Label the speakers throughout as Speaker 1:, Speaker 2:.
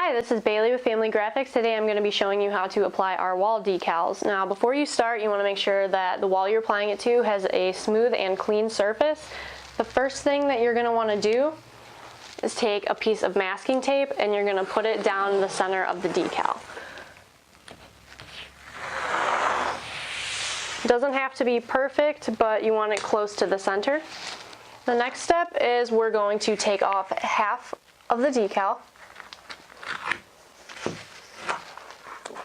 Speaker 1: Hi, this is Bailey with Family Graphics. Today I'm going to be showing you how to apply our wall decals. Now before you start, you want to make sure that the wall you're applying it to has a smooth and clean surface. The first thing that you're going to want to do is take a piece of masking tape and you're going to put it down the center of the decal. It doesn't have to be perfect, but you want it close to the center. The next step is we're going to take off half of the decal.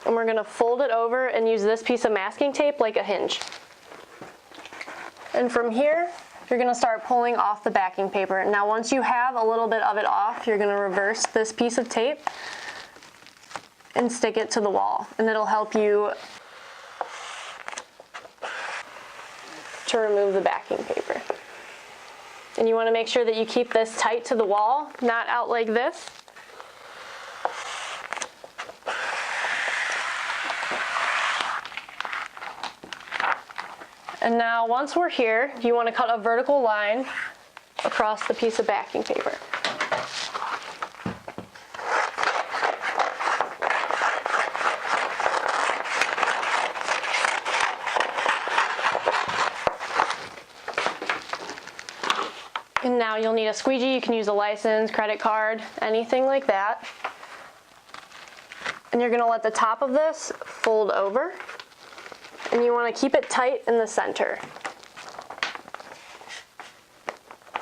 Speaker 1: And we're going to fold it over and use this piece of masking tape like a hinge. And from here, you're going to start pulling off the backing paper. Now once you have a little bit of it off, you're going to reverse this piece of tape and stick it to the wall. And it'll help you to remove the backing paper. And you want to make sure that you keep this tight to the wall, not out like this. And now once we're here, you want to cut a vertical line across the piece of backing paper. And now you'll need a squeegee. You can use a license, credit card, anything like that. And you're going to let the top of this fold over. And you want to keep it tight in the center.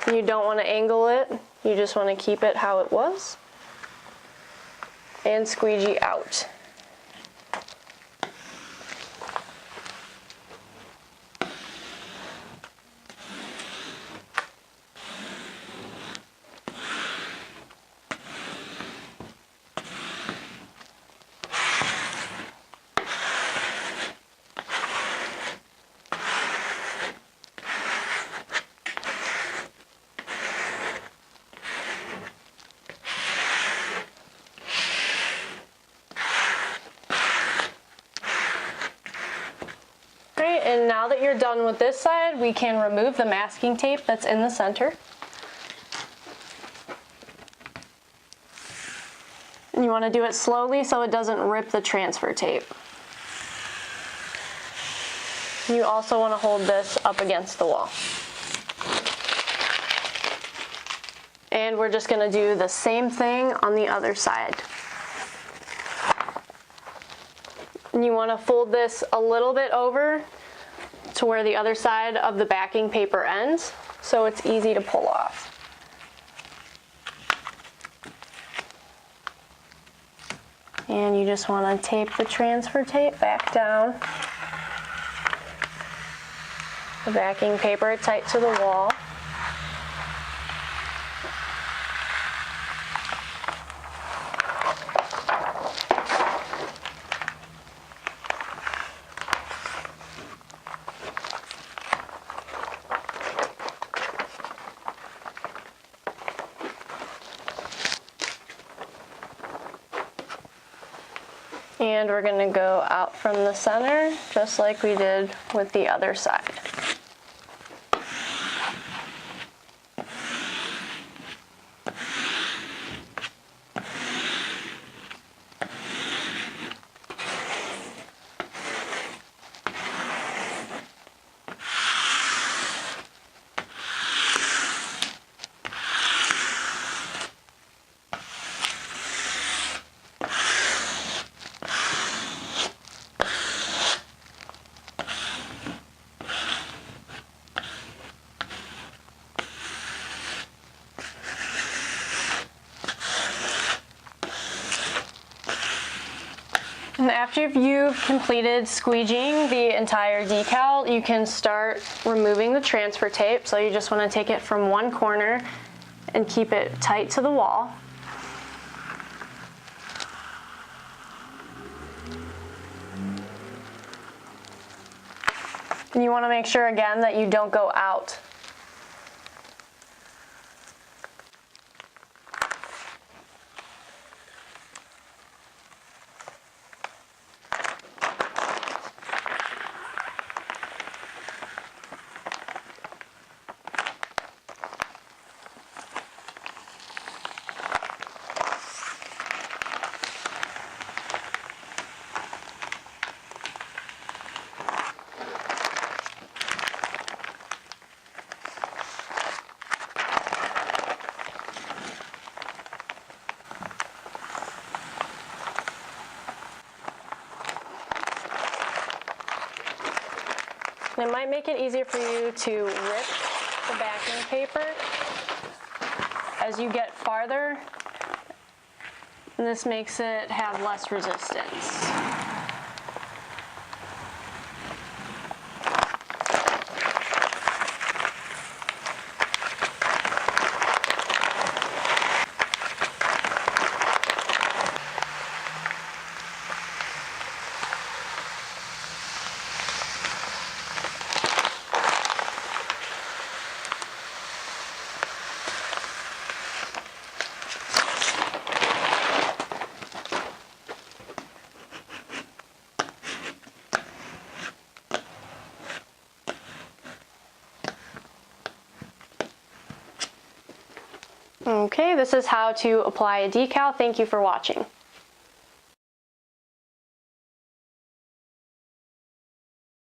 Speaker 1: You don't want to angle it. You just want to keep it how it was. And squeegee out. And now that you're done with this side, we can remove the masking tape that's in the center. And you want to do it slowly so it doesn't rip the transfer tape. You also want to hold this up against the wall. And we're just going to do the same thing on the other side. And you want to fold this a little bit over to where the other side of the backing paper ends, so it's easy to pull off. And you just want to tape the transfer tape back down. The backing paper tight to the wall. And we're going to go out from the center, just like we did with the other side. And after you've completed squeegeeing the entire decal, you can start removing the transfer tape. So you just want to take it from one corner and keep it tight to the wall. And you want to make sure again that you don't go out. And it might make it easier for you to rip the backing paper as you get farther. And this makes it have less resistance. Okay, this is how to apply a decal. Thank you for watching.